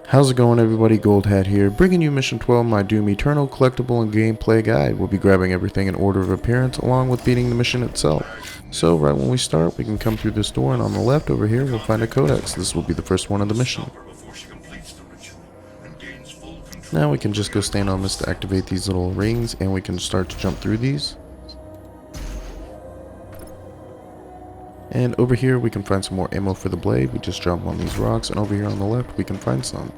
How's it going, everybody? Gold Hat here, bringing you Mission 12, my Doom Eternal collectible and gameplay guide. We'll be grabbing everything in order of appearance, along with beating the mission itself. So, right when we start, we can come through this door, and on the left over here, we'll find a Codex. This will be the first one of the mission. Now we can just go stand on this to activate these little rings, and we can start to jump through these. And over here we can find some more ammo for the blade. We just jump on these rocks, and over here on the left we can find some.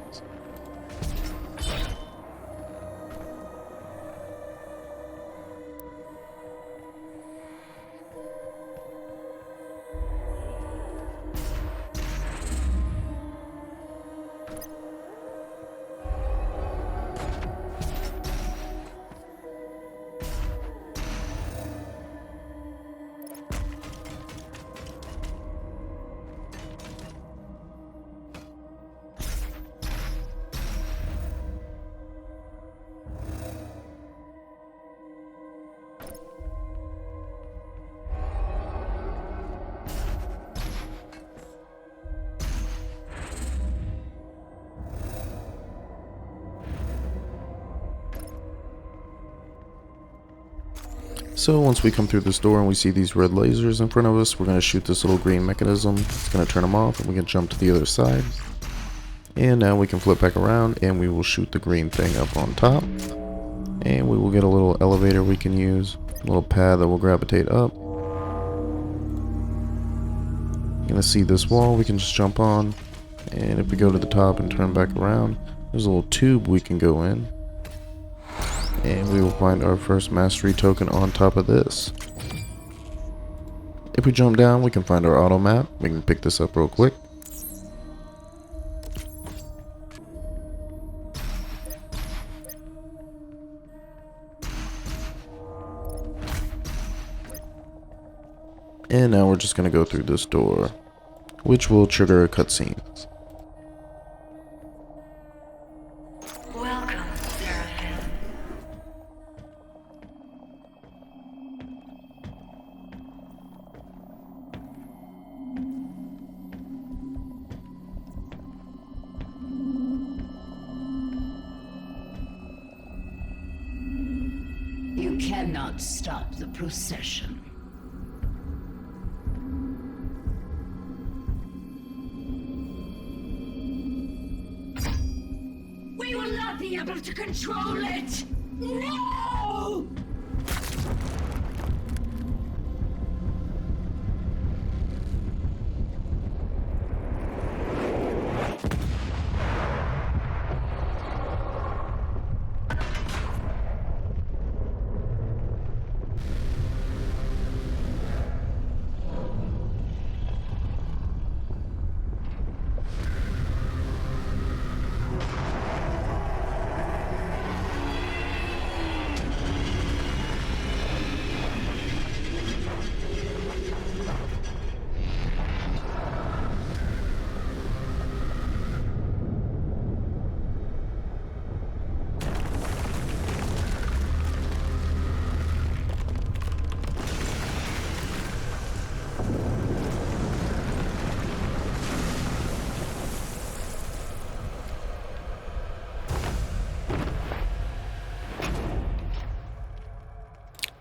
So once we come through this door and we see these red lasers in front of us, we're going to shoot this little green mechanism. It's going to turn them off, and we can jump to the other side. And now we can flip back around and we will shoot the green thing up on top. And we will get a little elevator we can use, a little pad that will gravitate up. You're going to see this wall we can just jump on. And if we go to the top and turn back around, there's a little tube we can go in. And we will find our first mastery token on top of this. If we jump down, we can find our AUTOMAP. We can pick this up real quick. And now we're just going to go through this door, which will trigger a cutscene. You cannot stop the procession. We will not be able to control it! No!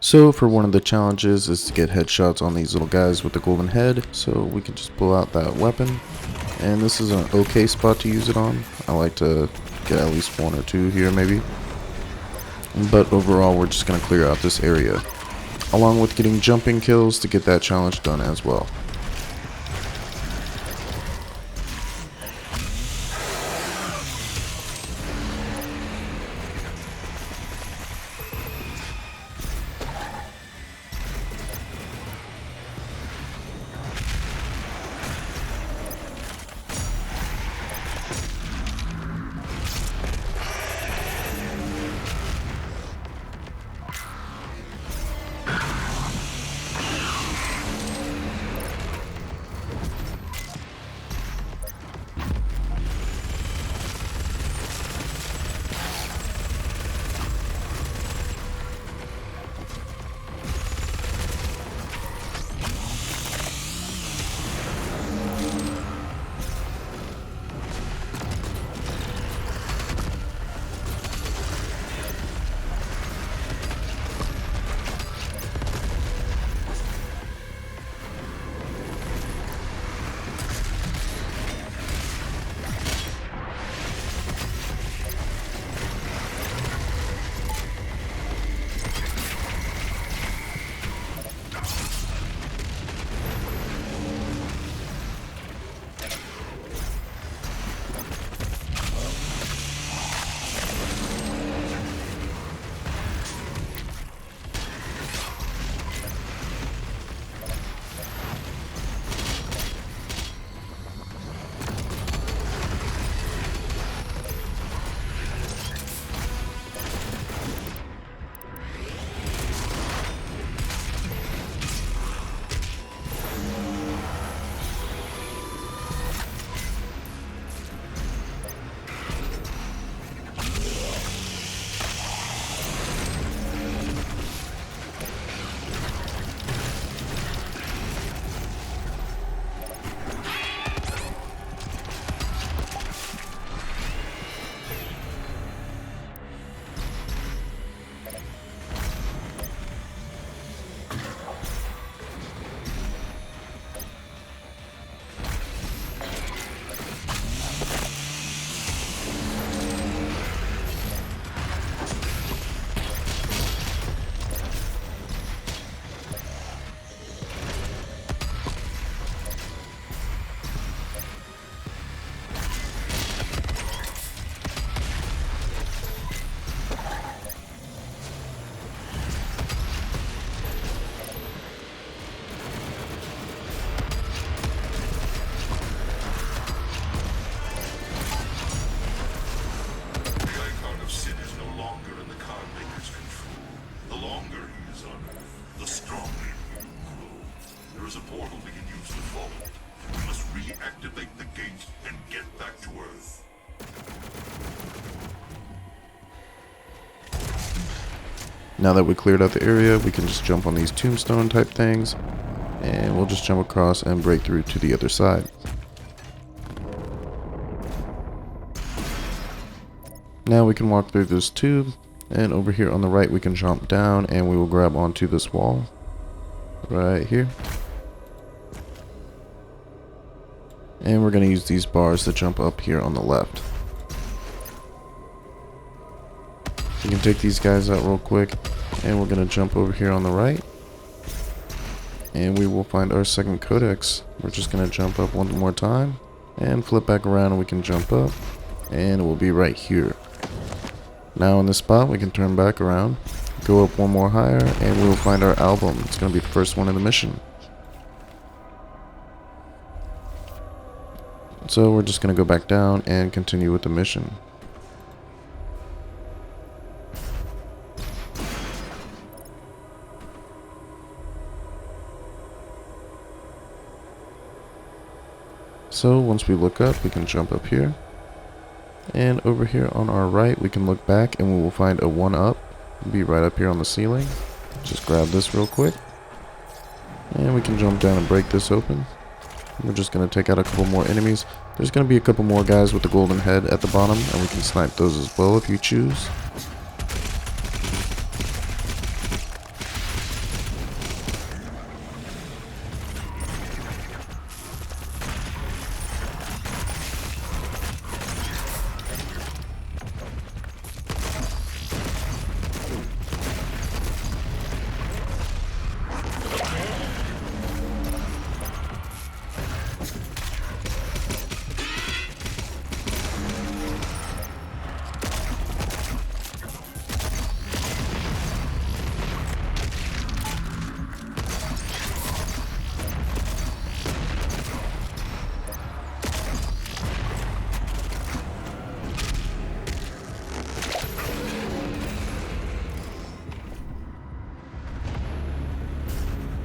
So for one of the challenges is to get headshots on these little guys with the golden head, so we can just pull out that weapon, and this is an okay spot to use it on. I like to get at least one or two here maybe, but overall we're just going to clear out this area, along with getting jumping kills to get that challenge done as well. Now that we cleared out the area, we can just jump on these tombstone type things, and we'll just jump across and break through to the other side. Now we can walk through this tube, and over here on the right we can jump down and we will grab onto this wall right here. And we're going to use these bars to jump up here on the left. We can take these guys out real quick, and we're going to jump over here on the right. And we will find our second codex. We're just going to jump up one more time and flip back around, and we can jump up, and it will be right here. Now in this spot we can turn back around, go up one more higher, and we will find our album. It's going to be the first one in the mission. So we're just going to go back down and continue with the mission. So once we look up, we can jump up here. And over here on our right, we can look back and we will find a 1-up. It'll be right up here on the ceiling. Just grab this real quick. And we can jump down and break this open. We're just going to take out a couple more enemies. There's going to be a couple more guys with the golden head at the bottom, and we can snipe those as well if you choose.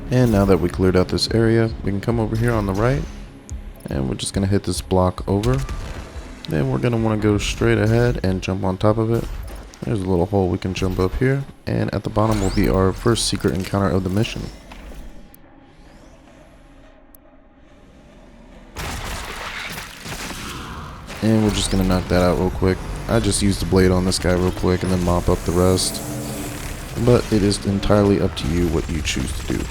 And now that we cleared out this area, we can come over here on the right, and we're just going to hit this block over. Then we're going to want to go straight ahead and jump on top of it. There's a little hole we can jump up here, and at the bottom will be our first secret encounter of the mission. And we're just going to knock that out real quick. I just used the blade on this guy real quick and then mop up the rest. But it is entirely up to you what you choose to do.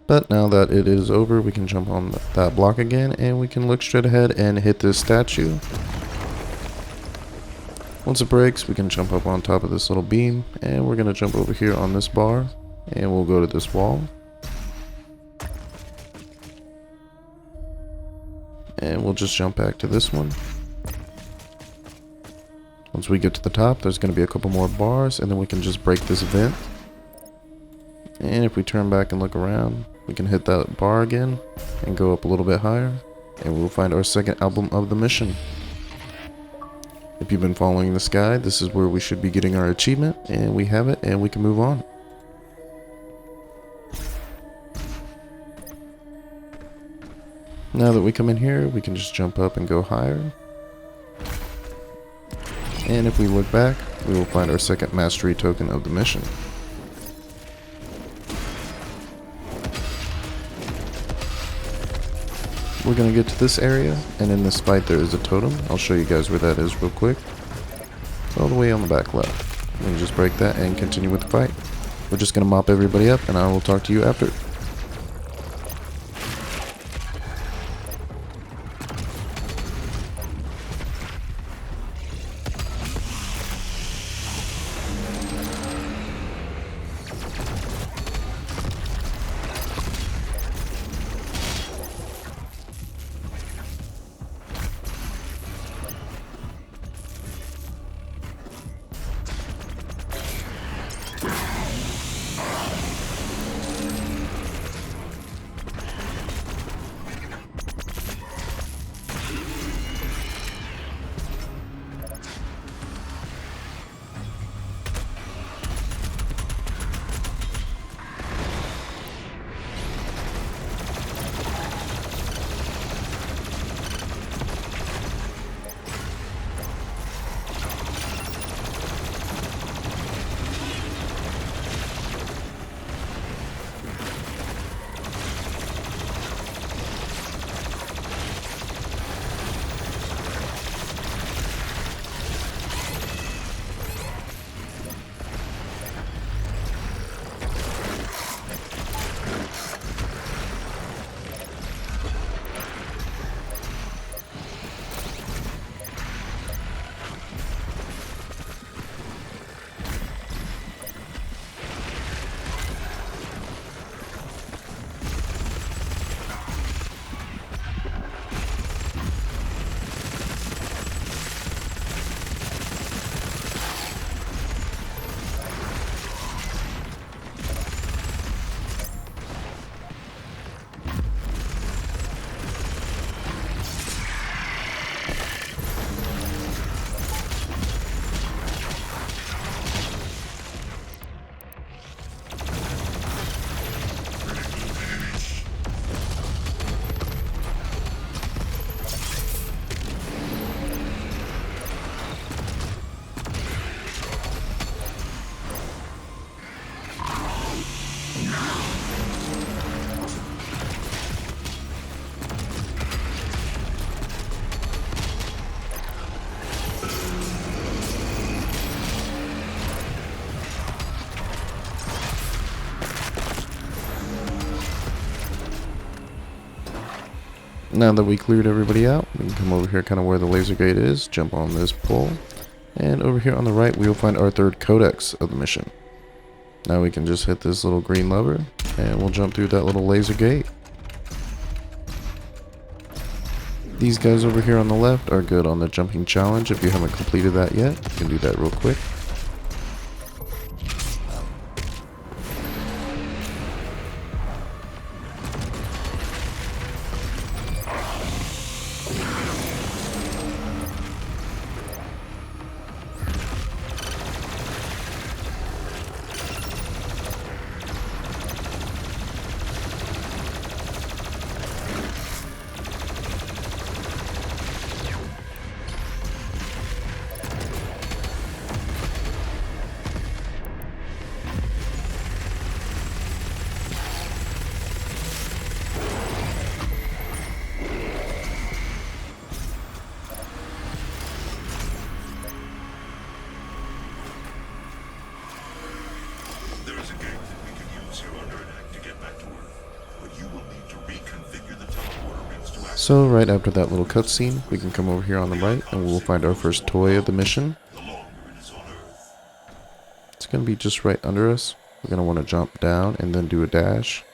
But now that it is over, we can jump on that block again, and we can look straight ahead and hit this statue. Once it breaks, we can jump up on top of this little beam, and we're going to jump over here on this bar, and we'll go to this wall. And we'll just jump back to this one. Once we get to the top, there's going to be a couple more bars, and then we can just break this vent. And if we turn back and look around, we can hit that bar again and go up a little bit higher, and we'll find our second album of the mission. If you've been following this guide, this is where we should be getting our achievement, and we have it, and we can move on. Now that we come in here, we can just jump up and go higher. And if we look back, we will find our second mastery token of the mission. We're going to get to this area, and in this fight there is a totem. I'll show you guys where that is real quick. It's all the way on the back left. We can just break that and continue with the fight. We're just going to mop everybody up, and I will talk to you after. Now that we cleared everybody out, we can come over here kind of where the laser gate is, jump on this pole, and over here on the right we will find our third codex of the mission. Now we can just hit this little green lever, and we'll jump through that little laser gate. These guys over here on the left are good on the jumping challenge. If you haven't completed that yet, you can do that real quick. There is a gate that we can use here under an act to get back to Earth, but you will need to reconfigure the teleporter rings to access. So right after that little cutscene, we can come over here on the right and we'll find our first toy of the mission. The longer it is on Earth. It's going to be just right under us. We're going to want to jump down and then do a dash.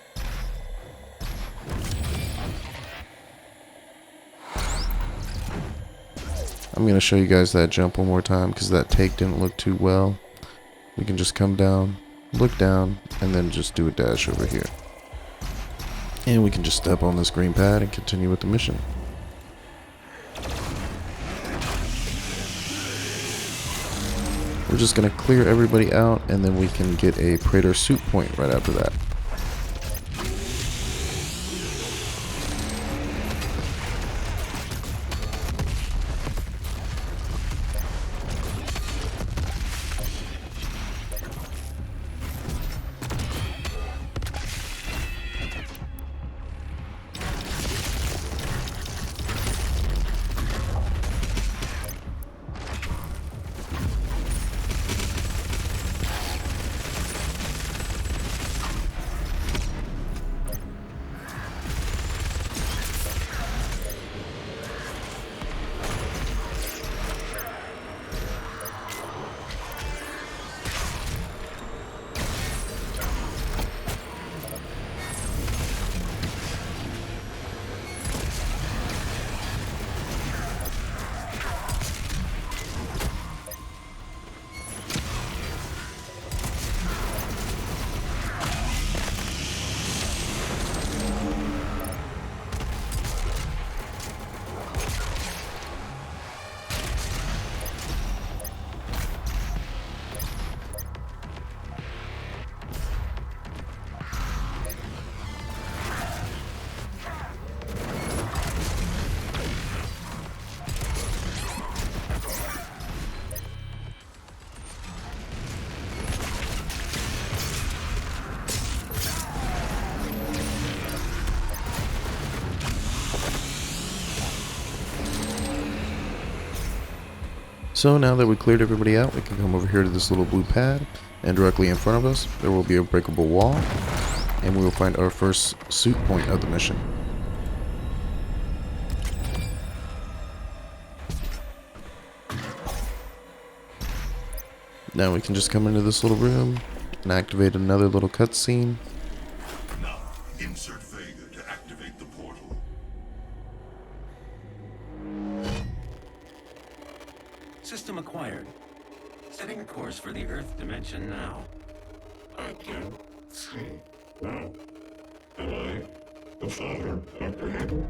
I'm going to show you guys that jump one more time because that take didn't look too well. We can just come down, look down, and then just do a dash over here. And we can just step on this green pad and continue with the mission. We're just going to clear everybody out, and then we can get a PRAETOR suit point right after that. So now that we cleared everybody out, we can come over here to this little blue pad, and directly in front of us there will be a breakable wall, and we will find our first suit point of the mission. Now we can just come into this little room and activate another little cutscene. Now, insert Vega to activate the portal. System acquired. Setting a course for the Earth dimension now. I can see now. Am I the father apprehended?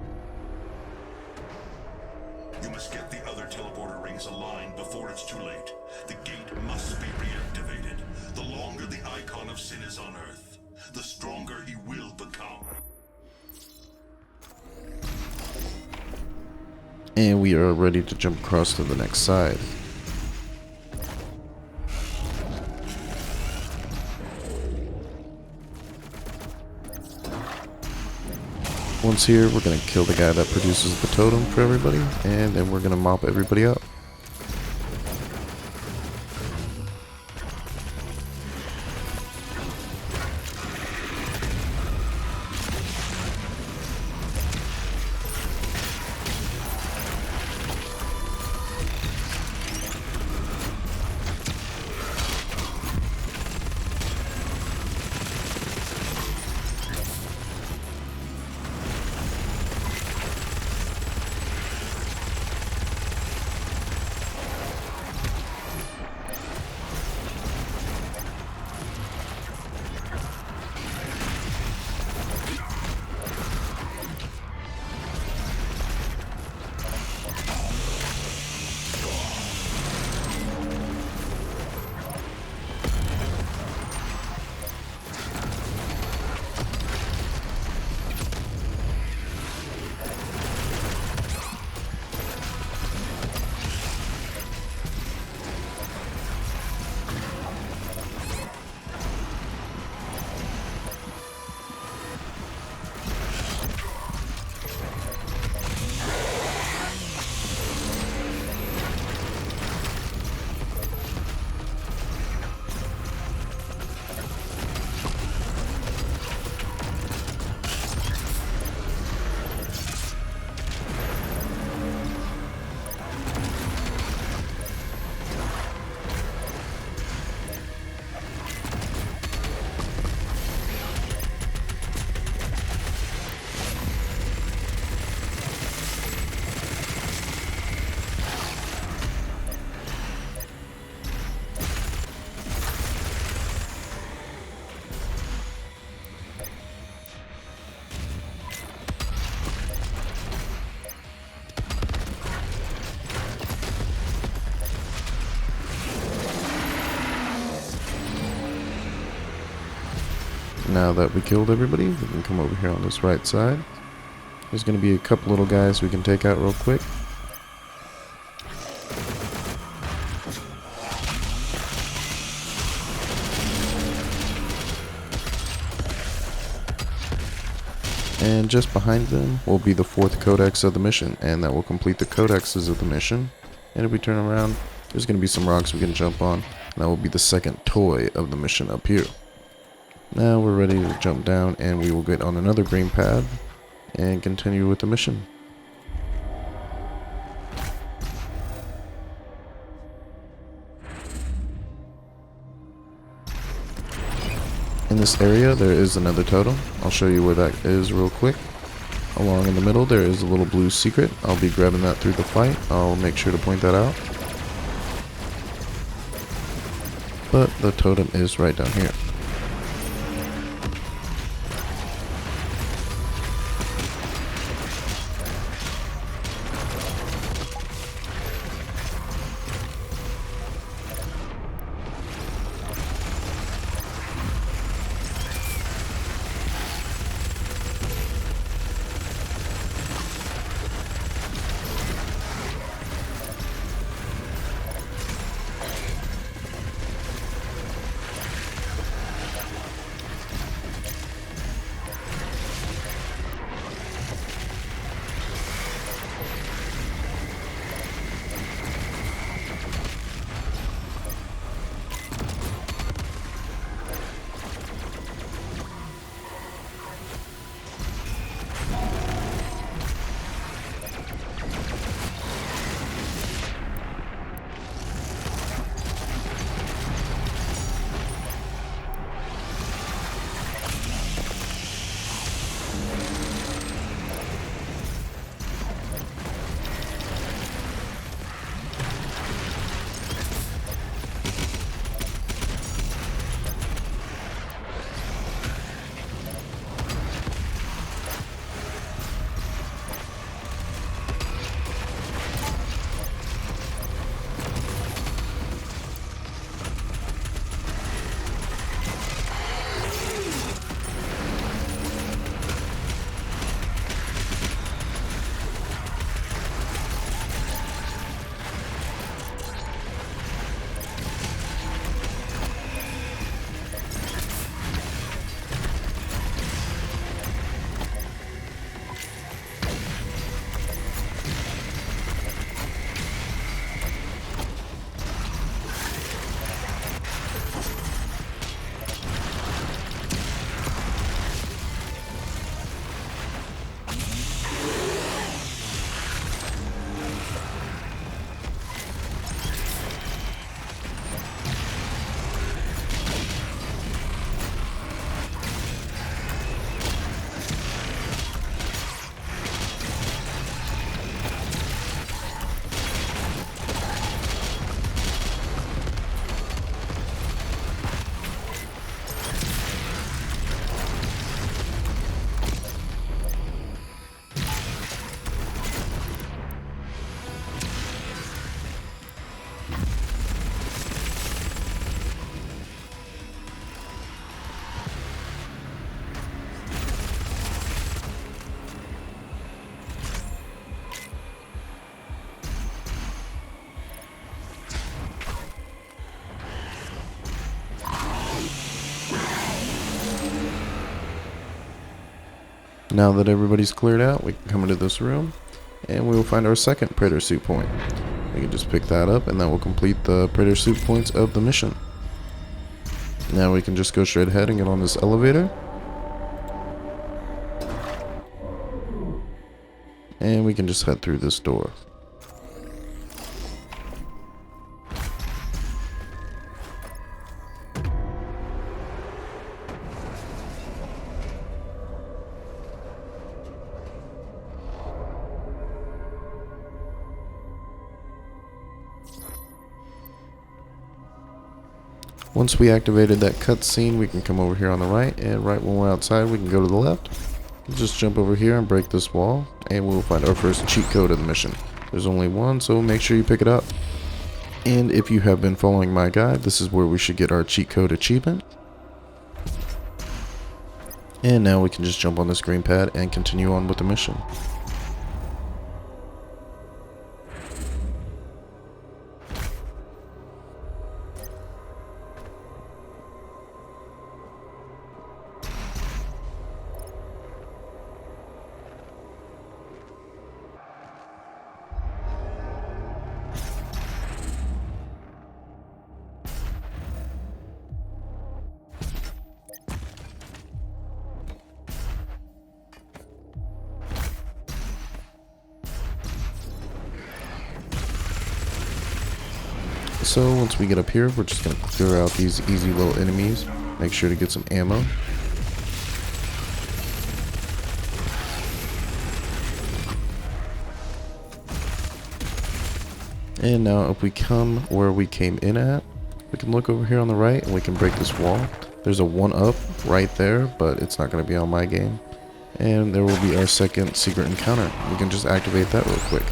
You must get the other teleporter rings aligned before it's too late. The gate must be reactivated. The longer the icon of sin is on Earth, the stronger he will become. And we are ready to jump across to the next side. Once here, we're going to kill the guy that produces the totem for everybody, and then we're going to mop everybody up. Now that we killed everybody, we can come over here on this right side. There's going to be a couple little guys we can take out real quick. And just behind them will be the 4th codex of the mission, and that will complete the codexes of the mission. And if we turn around, there's going to be some rocks we can jump on, and that will be the 2nd toy of the mission up here. Now we're ready to jump down, and we will get on another green pad and continue with the mission. In this area there is another totem. I'll show you where that is real quick. Along in the middle there is a little blue secret. I'll be grabbing that through the fight. I'll make sure to point that out. But the totem is right down here. Now that everybody's cleared out, we can come into this room and we will find our 2nd Praetor suit point. We can just pick that up and that will complete the Praetor suit points of the mission. Now we can just go straight ahead and get on this elevator. And we can just head through this door. Once we activated that cutscene, we can come over here on the right, and right when we're outside, we can go to the left. Just jump over here and break this wall, and we'll find our first cheat code of the mission. There's only one, so make sure you pick it up. And if you have been following my guide, this is where we should get our cheat code achievement. And now we can just jump on this green pad and continue on with the mission. So once we get up here, we're just going to clear out these easy little enemies. Make sure to get some ammo. And now if we come where we came in at, we can look over here on the right and we can break this wall. There's a 1-up right there, but it's not going to be on my game. And there will be our second secret encounter. We can just activate that real quick.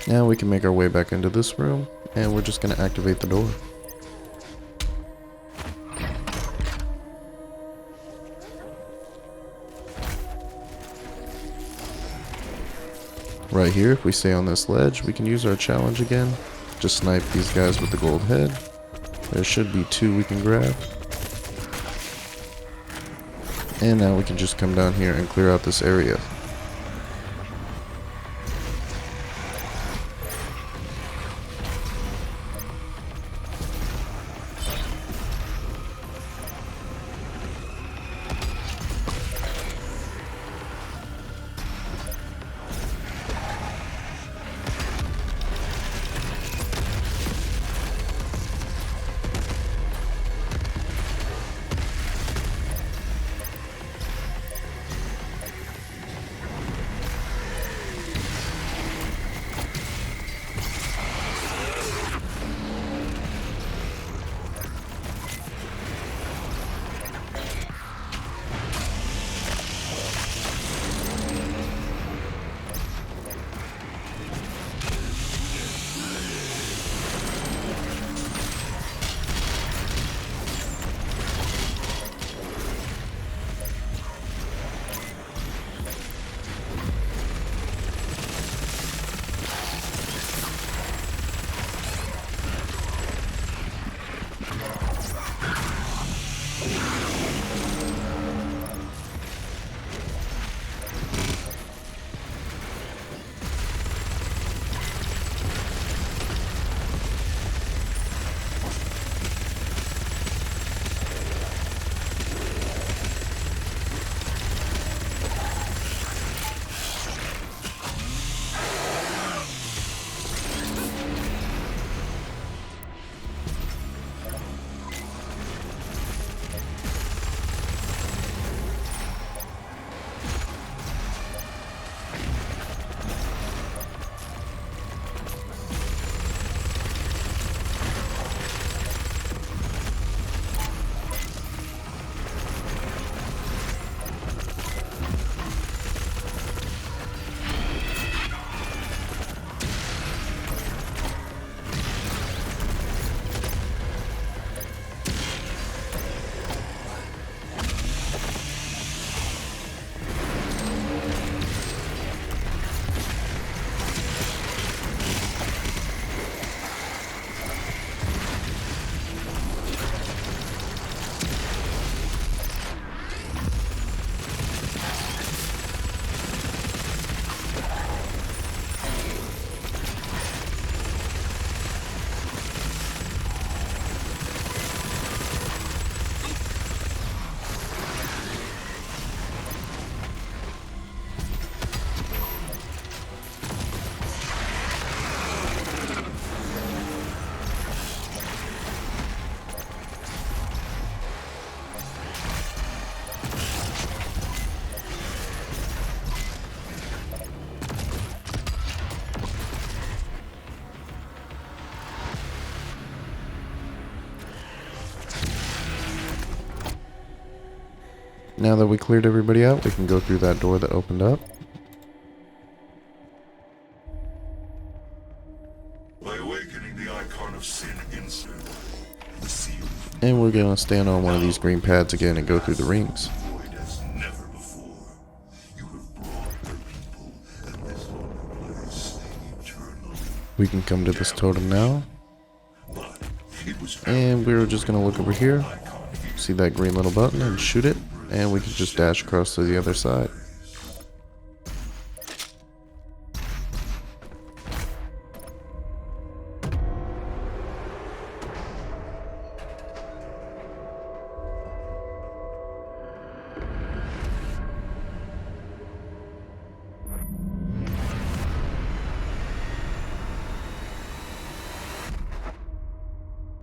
Now we can make our way back into this room, and we're just going to activate the door. Right here, if we stay on this ledge, we can use our challenge again. Just snipe these guys with the gold head. There should be 2 we can grab. And now we can just come down here and clear out this area. Now that we cleared everybody out, we can go through that door that opened up. By awakening the icon of sin inside, the seal And we're going to stand on one of these green pads again and go through the rings. void as never before. You have brought your people and this holy place eternally. We can come to this totem now. But it was And we're just going to look over here. See that green little button and shoot it. And we can just dash across to the other side.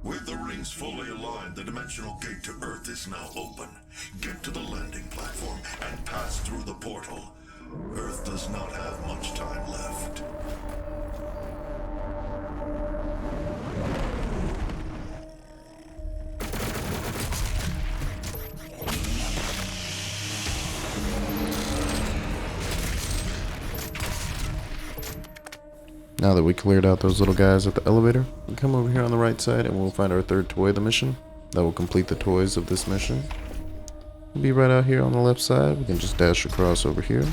With the rings fully aligned, the dimensional gate to Earth is now open. Get to the landing platform and pass through the portal. Earth does not have much time left. Now that we cleared out those little guys at the elevator, we come over here on the right side and we'll find our third toy of the mission. That will complete the toys of this mission. We'll be right out here on the left side. We can just dash across over here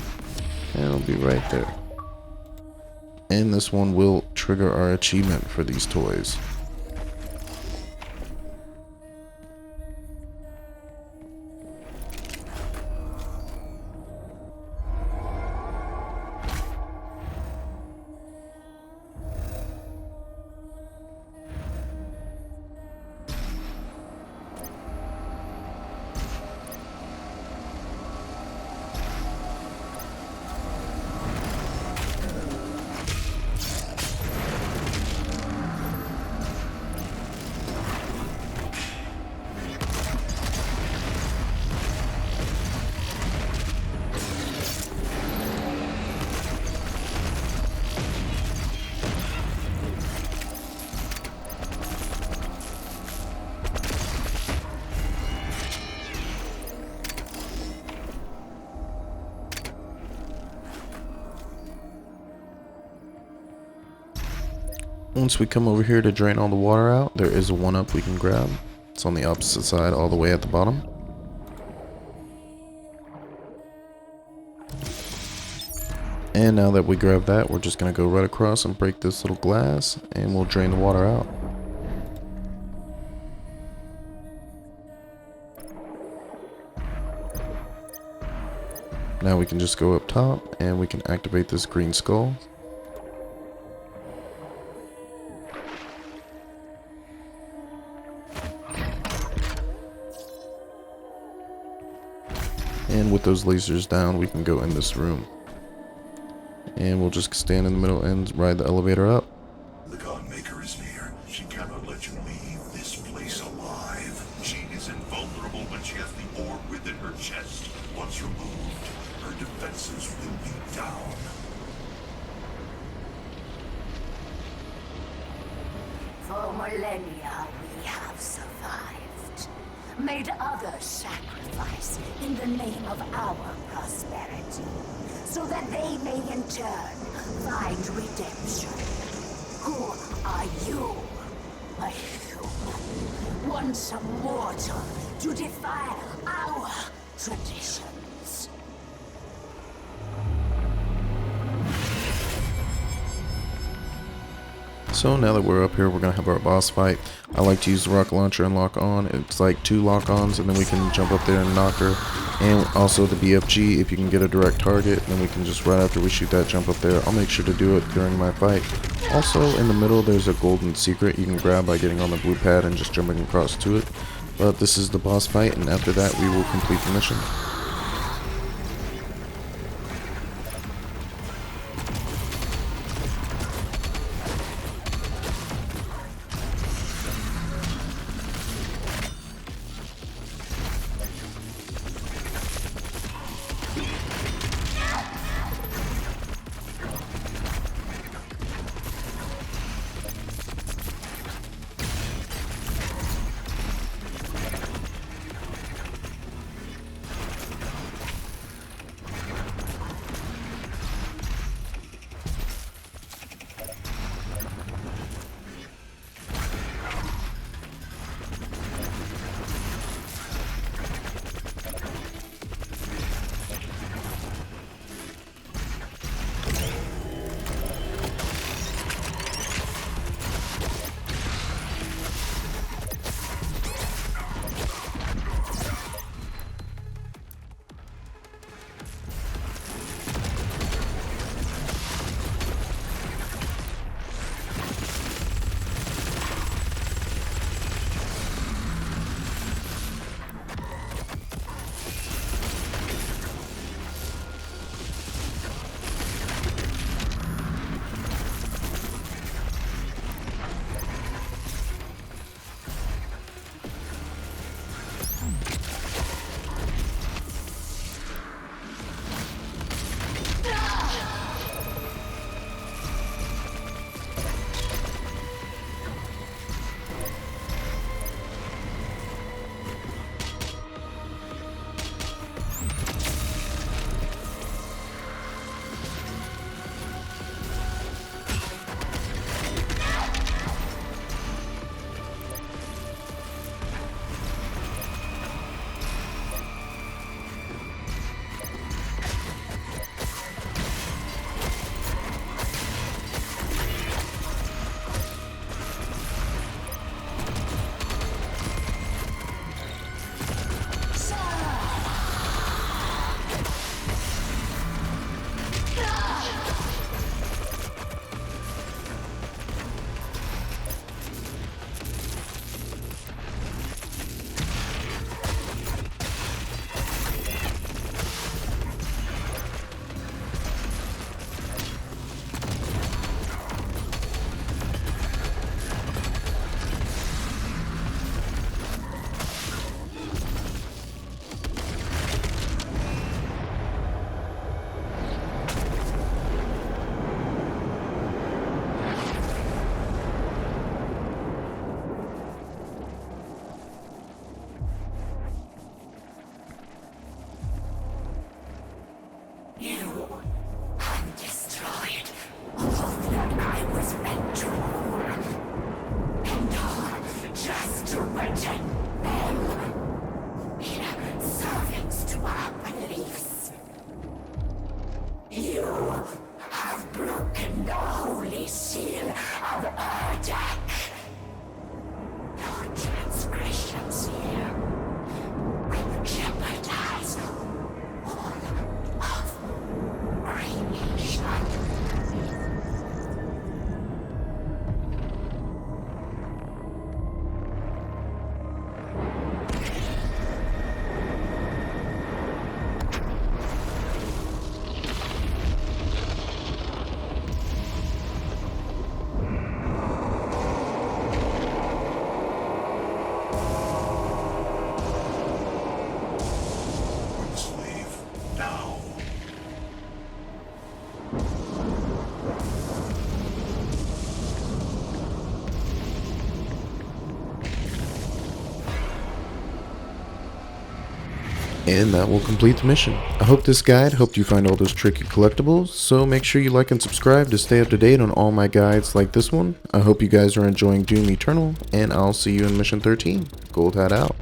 and it'll be right there. And this one will trigger our achievement for these toys. Once we come over here to drain all the water out, there is a 1-up we can grab. It's on the opposite side all the way at the bottom. And now that we grab that, we're just going to go right across and break this little glass and we'll drain the water out. Now we can just go up top and we can activate this green skull. And with those lasers down, we can go in this room. And we'll just stand in the middle and ride the elevator up. The Godmaker is near. She cannot let you leave this place alive. She is invulnerable when she has the orb within her chest. Once removed, her defenses will be down. For millennia we have survived. Made others sacrifice in the name of our prosperity, so that they may in turn find redemption. Who are you? A human, once a mortal, to defy our traditions. So now that we're up here, we're going to have our boss fight. I like to use the rocket launcher and lock on. It's like 2 lock-ons, and then we can jump up there and knock her. And also the BFG, if you can get a direct target, then we can just, right after we shoot that, jump up there. I'll make sure to do it during my fight. Also, in the middle, there's a golden secret you can grab by getting on the blue pad and just jumping across to it. But this is the boss fight, and after that, we will complete the mission. has been true. And all just to reject them in servants to our beliefs. You have broken the holy seal of Erdek. Your transgressions here will jeopardize all of creation. We must leave now. And that will complete the mission. I hope this guide helped you find all those tricky collectibles, so make sure you like and subscribe to stay up to date on all my guides like this one. I hope you guys are enjoying Doom Eternal, and I'll see you in Mission 13. Gold Hat out.